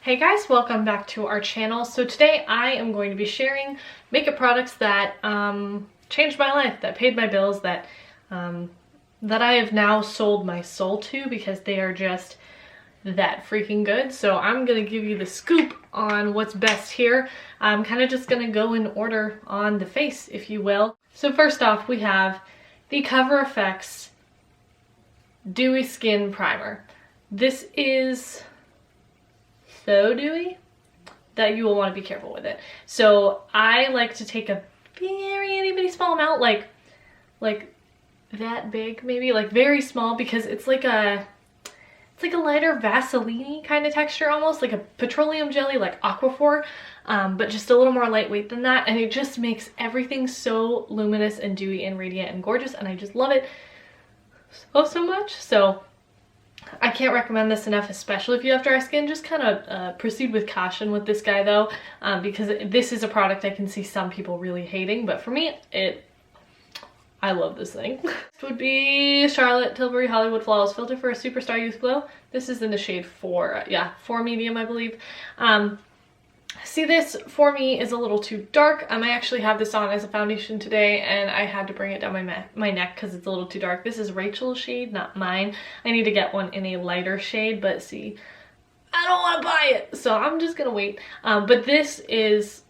Hey guys, welcome back to our channel. So today I am going to be sharing makeup products that changed my life, that paid my bills, that I have now sold my soul to because they are just that freaking good. So I'm gonna give you the scoop on what's best here. I'm kind of just gonna go in order on the face, if you will. So first off, we have the CoverFX Dewy Skin Primer. This is so dewy that you will want to be careful with it. So I like to take a very itty bitty small amount, like that big, maybe like very small, because it's like a lighter Vaseline kind of texture, almost like a petroleum jelly, like Aquaphor, but just a little more lightweight than that, and it just makes everything so luminous and dewy and radiant and gorgeous, and I just love it so much. So I can't recommend this enough, especially if you have dry skin. Just kind of proceed with caution with this guy though, because this is a product I can see some people really hating, but for me, I love this thing. This would be Charlotte Tilbury Hollywood Flawless Filter for a Superstar Youth Glow. This is in the shade 4, 4 medium, I believe. See, this for me is a little too dark. I actually have this on as a foundation today, and I had to bring it down my neck because it's a little too dark. This is Rachel's shade, not mine. I need to get one in a lighter shade, but see, I don't want to buy it, so I'm just gonna wait. But this is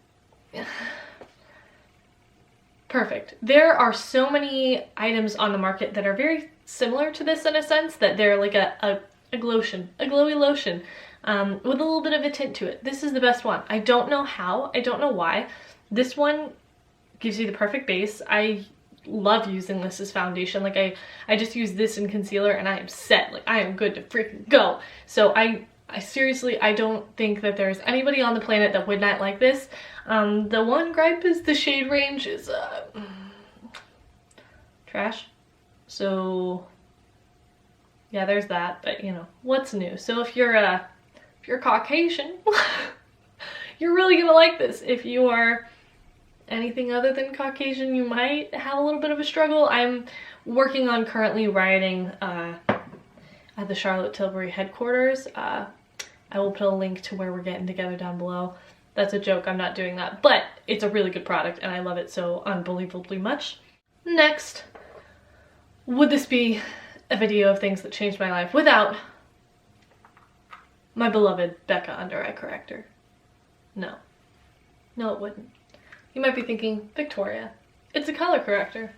perfect. There are so many items on the market that are very similar to this in a sense, that they're like a glowy lotion. With a little bit of a tint to it. This is the best one. I don't know how, I don't know why. This one gives you the perfect base. I love using this as foundation. Like I just use this in concealer and I am set. Like I am good to freaking go. So I seriously, I don't think that there's anybody on the planet that would not like this. The one gripe is the shade range is trash. So yeah, there's that, but you know, what's new? So if you're Caucasian, you're really gonna like this. If you are anything other than Caucasian, you might have a little bit of a struggle. I'm working on currently writing at the Charlotte Tilbury headquarters. I will put a link to where we're getting together down below. That's a joke, I'm not doing that, but it's a really good product and I love it so unbelievably much. Next, would this be a video of things that changed my life without my beloved Becca Undereye Corrector? No. No, it wouldn't. You might be thinking, Victoria, it's a color corrector.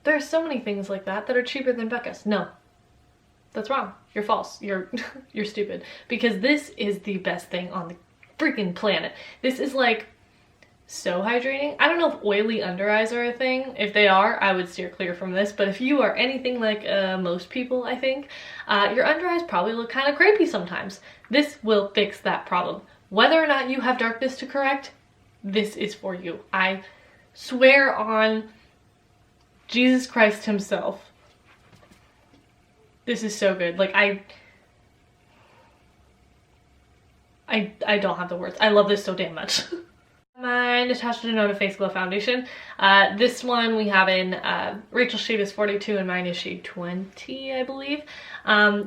There are so many things like that are cheaper than Becca's. No. That's wrong. You're false. You're stupid. Because this is the best thing on the freaking planet. This is like so hydrating. I don't know if oily under eyes are a thing. If they are, I would steer clear from this, but if you are anything like most people, I think, your under eyes probably look kind of crepey sometimes. This will fix that problem. Whether or not you have darkness to correct, this is for you. I swear on Jesus Christ himself. This is so good. Like I don't have the words. I love this so damn much. My Natasha Denona Face Glow Foundation. This one we have in Rachel's shade is 42 and mine is shade 20, I believe.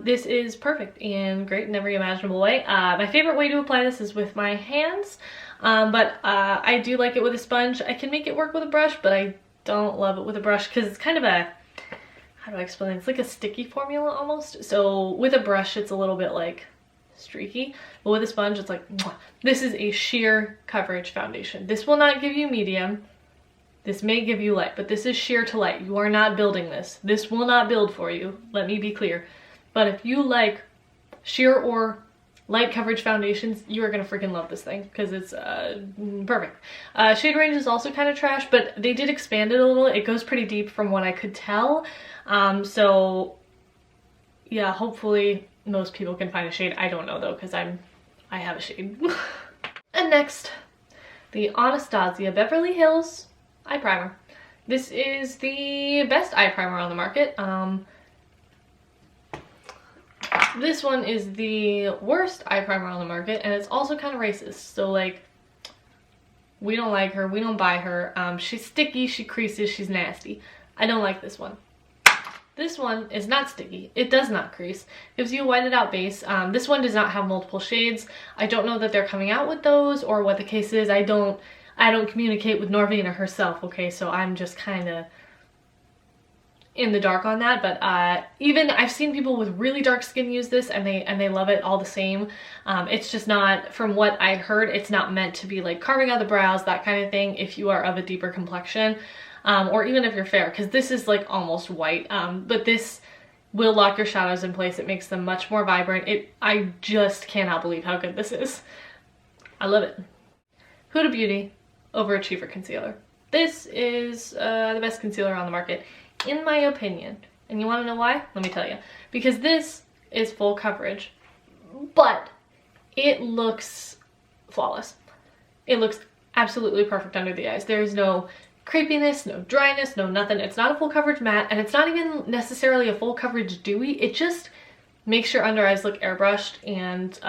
This is perfect and great in every imaginable way. My favorite way to apply this is with my hands, but I do like it with a sponge. I can make it work with a brush, but I don't love it with a brush because it's kind of a, how do I explain it? It's like a sticky formula almost. So with a brush, it's a little bit like streaky, but with a sponge it's like mwah. This is a sheer coverage foundation. This will not give you medium. This may give you light, but this is sheer to light. You are not building this. This will not build for you, let me be clear. But if you like sheer or light coverage foundations, you are gonna freaking love this thing because it's perfect. Shade range is also kind of trash, but they did expand it a little. It goes pretty deep from what I could tell. So yeah, hopefully most people can find a shade. I don't know though, because I have a shade. And next, the Anastasia Beverly Hills Eye Primer. This is the best eye primer on the market. This one is the worst eye primer on the market, and it's also kind of racist. So like, we don't like her, we don't buy her. She's sticky, she creases, she's nasty. I don't like this one. This one is not sticky. It does not crease. Gives you a whited out base. This one does not have multiple shades. I don't know that they're coming out with those or what the case is. I don't communicate with Norvina herself, okay? So I'm just kind of in the dark on that, but even I've seen people with really dark skin use this and they love it all the same. It's just not, from what I've heard, it's not meant to be like carving out the brows, that kind of thing, if you are of a deeper complexion. Or even if you're fair, because this is like almost white, but this will lock your shadows in place. It makes them much more vibrant. I just cannot believe how good this is. I love it. Huda Beauty Overachiever Concealer. This is the best concealer on the market, in my opinion. And you want to know why? Let me tell you. Because this is full coverage, but it looks flawless. It looks absolutely perfect under the eyes. There is no crepiness, no dryness, no nothing. It's not a full coverage matte, and it's not even necessarily a full coverage dewy. It just makes your under eyes look airbrushed and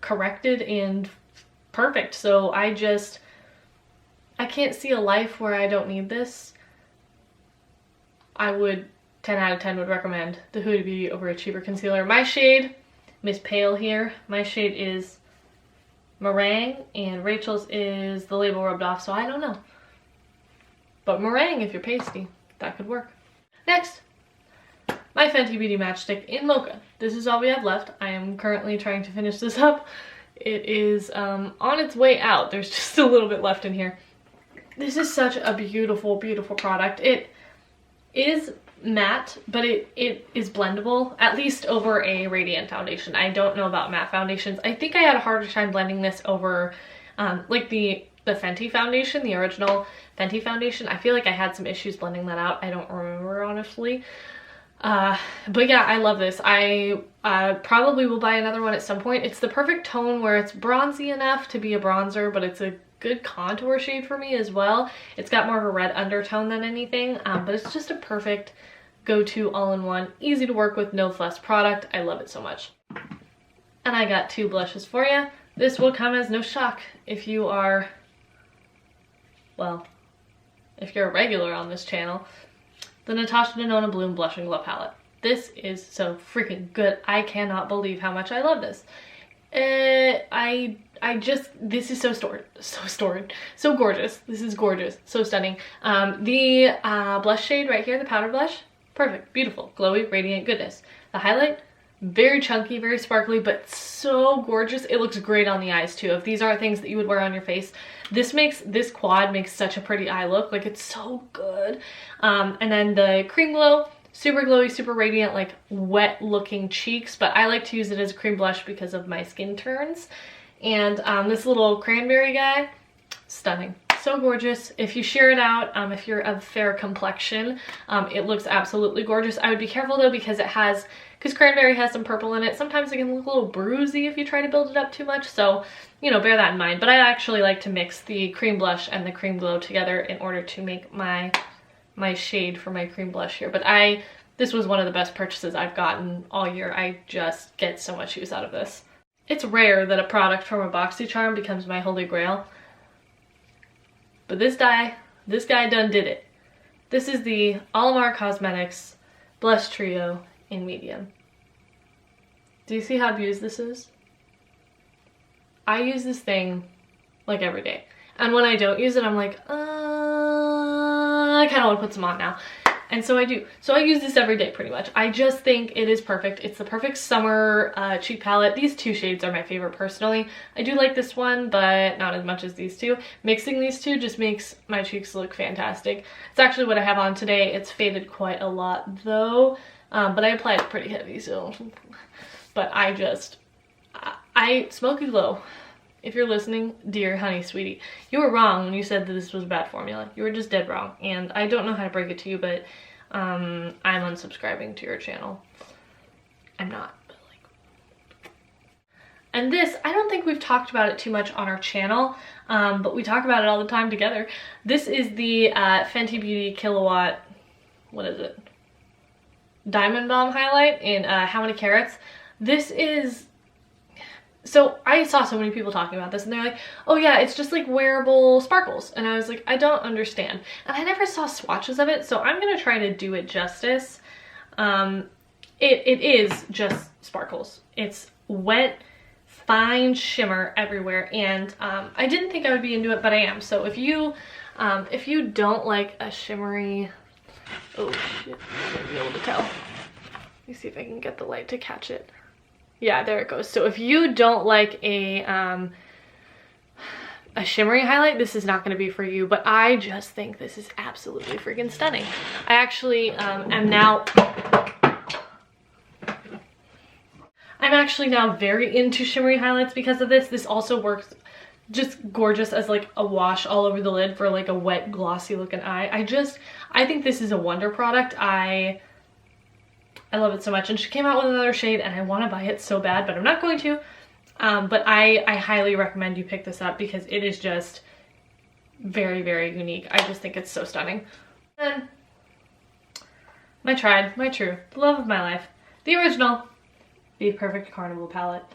corrected and perfect. So I can't see a life where I don't need this. I would 10 out of 10 would recommend the Huda Beauty Overachiever Concealer. My shade, Miss Pale here, my shade is Meringue, and Rachel's is the label rubbed off, so I don't know. But Meringue, if you're pasty, that could work. Next, my Fenty Beauty Matchstick in Mocha. This is all we have left. I am currently trying to finish this up. It is on its way out. There's just a little bit left in here. This is such a beautiful, beautiful product. It is matte, but it is blendable, at least over a radiant foundation. I don't know about matte foundations. I think I had a harder time blending this over like the Fenty foundation, the original Fenty foundation. I feel like I had some issues blending that out. I don't remember, honestly. But yeah, I love this. I probably will buy another one at some point. It's the perfect tone where it's bronzy enough to be a bronzer, but it's a good contour shade for me as well. It's got more of a red undertone than anything, but it's just a perfect go-to all-in-one, easy to work with, no fuss product. I love it so much. And I got two blushes for you. This will come as no shock if you are, well, if you're a regular on this channel. The Natasha Denona Bloom Blushing Glow Palette. This is so freaking good. I cannot believe how much I love this. This is so gorgeous. This is gorgeous, so stunning. The blush shade right here, the powder blush, perfect, beautiful, glowy, radiant goodness. The highlight, very chunky, very sparkly, but so gorgeous. It looks great on the eyes too. If these are things that you would wear on your face, this quad makes such a pretty eye look. Like, it's so good. And then the cream glow, super glowy, super radiant, like wet looking cheeks, but I like to use it as a cream blush because of my skin turns. And this little cranberry guy, stunning, so gorgeous. If you sheer it out, if you're of fair complexion, it looks absolutely gorgeous. I would be careful though, because cranberry has some purple in it. Sometimes it can look a little bruisey if you try to build it up too much, so, you know, bear that in mind. But I actually like to mix the cream blush and the cream glow together in order to make my shade for my cream blush here. But this was one of the best purchases I've gotten all year. I just get so much use out of this. It's rare that a product from a BoxyCharm becomes my holy grail, but this guy done did it. This is the Alamar Cosmetics Blush Trio in medium. Do you see how abused this is? I use this thing like every day, and when I don't use it, I'm like, I kind of want to put some on now. And so I do. So I use this every day pretty much. I just think it is perfect. It's the perfect summer cheek palette. These two shades are my favorite personally. I do like this one, but not as much as these two. Mixing these two just makes my cheeks look fantastic. It's actually what I have on today. It's faded quite a lot though, but I applied it pretty heavy, so. But I Smoky Glow. If you're listening, dear honey sweetie, you were wrong when you said that this was a bad formula. You were just dead wrong, and I don't know how to break it to you, but I'm unsubscribing to your channel. I'm not, but like. And this, I don't think we've talked about it too much on our channel, but we talk about it all the time together. This is the Fenty Beauty Killawatt, what is it? Diamond Bomb highlight in How Many Carats. This is, so I saw so many people talking about this and they're like, oh yeah, it's just like wearable sparkles. And I was like, I don't understand. And I never saw swatches of it, so I'm gonna try to do it justice. it is just sparkles. It's wet, fine shimmer everywhere, and I didn't think I would be into it, but I am. So if you don't like a shimmery, oh shit, I won't be able to tell. Let me see if I can get the light to catch it. Yeah, there it goes. So if you don't like a shimmery highlight, this is not going to be for you, but I just think this is absolutely freaking stunning. I actually I'm actually now very into shimmery highlights because of this. This also works just gorgeous as like a wash all over the lid for like a wet, glossy looking eye. I think this is a wonder product. I love it so much. And she came out with another shade and I want to buy it so bad, but I'm not going to. But I highly recommend you pick this up because it is just very, very unique. I just think it's so stunning. And my tried, my true, the love of my life, the original Bperfect Carnival palette.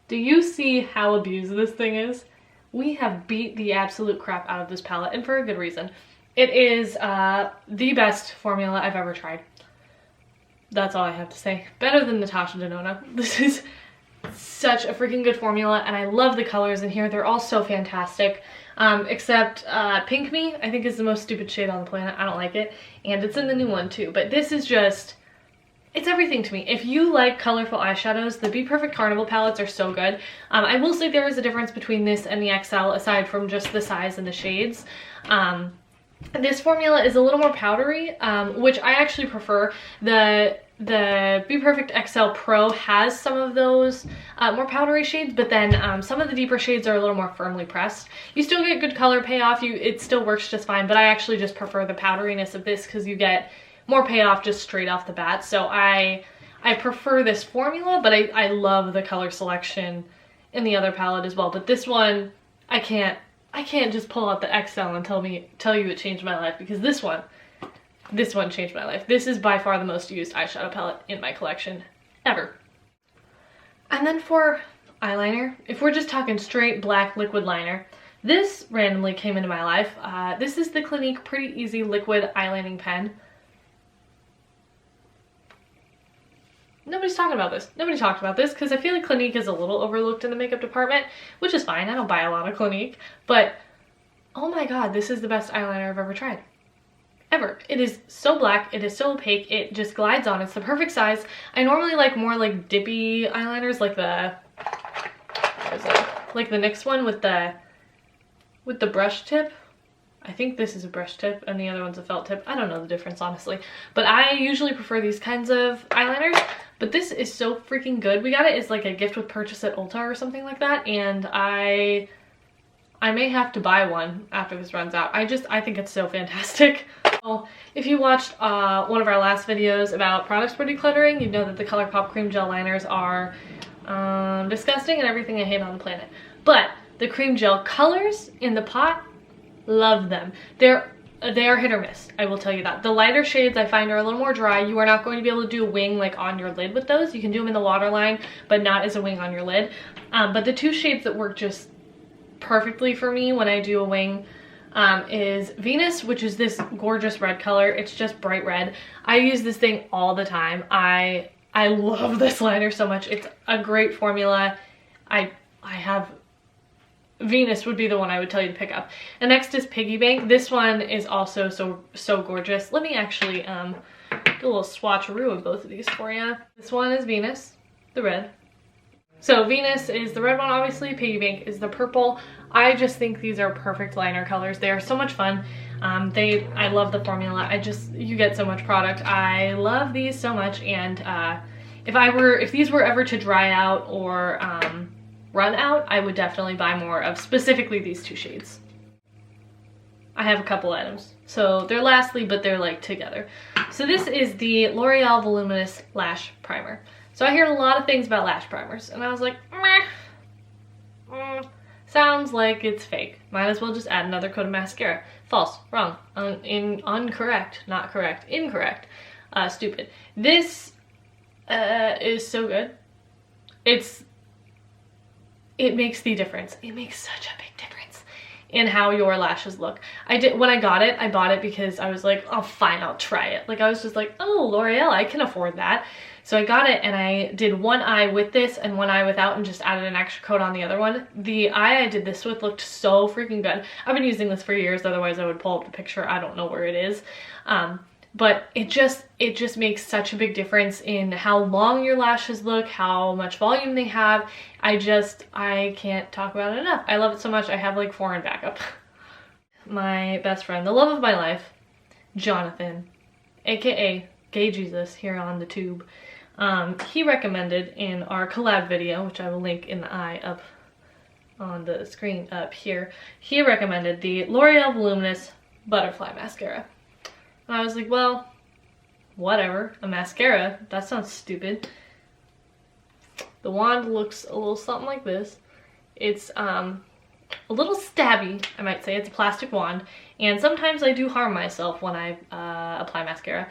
Do you see how abused this thing is? We have beat the absolute crap out of this palette, and for a good reason. It is the best formula I've ever tried. That's all I have to say. Better than Natasha Denona. This is such a freaking good formula, and I love the colors in here. They're all so fantastic. Except Pink Me, I think, is the most stupid shade on the planet. I don't like it. And it's in the new one too. But this is just, it's everything to me. If you like colorful eyeshadows, the Bperfect Carnival palettes are so good. I will say there is a difference between this and the XL aside from just the size and the shades. This formula is a little more powdery, which I actually prefer. The Bperfect XL Pro has some of those more powdery shades, but then some of the deeper shades are a little more firmly pressed. You still get good color payoff, it still works just fine, but I actually just prefer the powderiness of this because you get more payoff just straight off the bat. So I prefer this formula, but I love the color selection in the other palette as well. But this one, I can't just pull out the XL and tell you it changed my life, because this one changed my life. This is by far the most used eyeshadow palette in my collection ever. And then for eyeliner, if we're just talking straight black liquid liner, this randomly came into my life. This is the Clinique Pretty Easy Liquid Eyelining Pen. Nobody's talking about this. Nobody talked about this because I feel like Clinique is a little overlooked in the makeup department, which is fine. I don't buy a lot of Clinique, but oh my god, this is the best eyeliner I've ever tried. Ever. It is so black, it is so opaque, it just glides on. It's the perfect size. I normally like more like dippy eyeliners, like the, what is it? Like the NYX one with the brush tip. I think this is a brush tip and the other one's a felt tip. I don't know the difference, honestly. But I usually prefer these kinds of eyeliners. But this is so freaking good. We got it as like a gift with purchase at Ulta or something like that. And I may have to buy one after this runs out. I think it's so fantastic. Well, if you watched one of our last videos about products for decluttering, you know that the Colourpop cream gel liners are disgusting and everything I hate on the planet. But the cream gel colors in the pot, love them. They are hit or miss, I will tell you that. The lighter shades I find are a little more dry. You are not going to be able to do a wing like on your lid with those. You can do them in the waterline, but not as a wing on your lid. But the two shades that work just perfectly for me when I do a wing is Venus, which is this gorgeous red color. It's just bright red. I use this thing all the time. I love this liner so much. It's a great formula. I have Venus would be the one I would tell you to pick up. And next is Piggy Bank. This one is also so gorgeous. Let me actually do a little swatcheroo of both of these for you. This one is Venus, the red. So Venus is the red one, obviously. Piggy Bank is the purple. I just think these are perfect liner colors. They are so much fun. I love the formula. You get so much product. I love these so much. And if these were ever to dry out or run out, I would definitely buy more of specifically these two shades. I have a couple items. So they're lastly, but they're like together. So this is the L'Oreal Voluminous Lash Primer. So I hear a lot of things about lash primers and I was like, meh. Sounds like it's fake. Might as well just add another coat of mascara. False, wrong, incorrect, not correct, incorrect, stupid. This is so good. It makes the difference. It makes such a big difference. in how your lashes look. When I got it, I bought it because I was like, oh fine, I'll try it. Like I was just like, oh, L'Oreal, I can afford that. So I got it and I did one eye with this and one eye without and just added an extra coat on the other one. The eye I did this with looked so freaking good. I've been using this for years, otherwise I would pull up the picture. I don't know where it is. But it just makes such a big difference in how long your lashes look, how much volume they have. I can't talk about it enough. I love it so much. I have like 4 in backup. My best friend, the love of my life, Jonathan, aka Gay Jesus here on the tube. He recommended in our collab video, which I will link in the eye up on the screen up here, he recommended the L'Oreal Voluminous Butterfly Mascara. And I was like, well, whatever, a mascara, that sounds stupid. The wand looks a little something like this. It's a little stabby, I might say. It's a plastic wand, and sometimes I do harm myself when I apply mascara.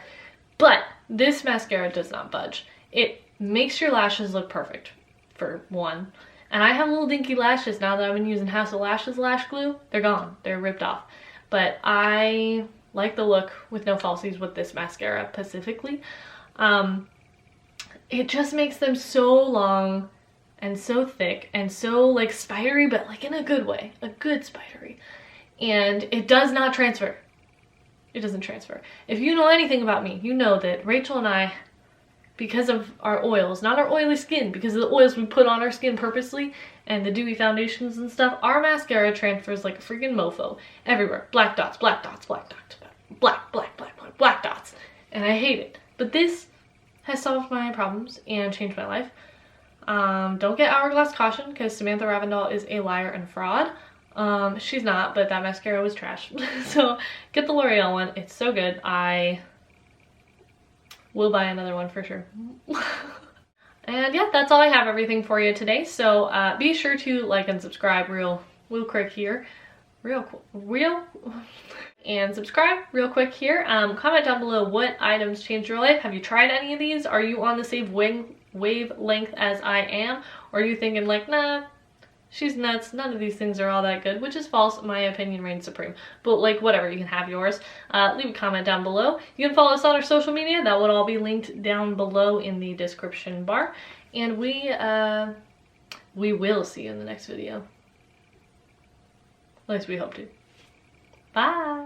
But this mascara does not budge. It makes your lashes look perfect, for one. And I have little dinky lashes now that I've been using House of Lashes lash glue. They're gone. They're ripped off. But I like the look with no falsies with this mascara specifically. It just makes them so long and so thick and so like spidery, but like in a good way, a good spidery. And it does not transfer. It doesn't transfer. If you know anything about me, you know that Rachel and I, because of our oils, not our oily skin, because of the oils we put on our skin purposely and the dewy foundations and stuff, our mascara transfers like a freaking mofo everywhere. Black dots, black dots, black dots. Black dots, and I hate it. But this has solved my problems and changed my life. Don't get hourglass caution because Samantha Ravindal is a liar and fraud. She's not, but that mascara was trash. So get the L'Oreal one. It's so good. I will buy another one for sure. And yeah, that's all I have everything for you today. So be sure to like and subscribe real quick here. And subscribe real quick here. Comment down below what items changed your life. Have you tried any of these? Are you on the same wavelength as I am? Or are you thinking like, nah, she's nuts, none of these things are all that good, which is false. My opinion reigns supreme. But like whatever, you can have yours. Leave a comment down below. You can follow us on our social media. That would all be linked down below in the description bar. And we will see you in the next video. At least we hope to. Bye!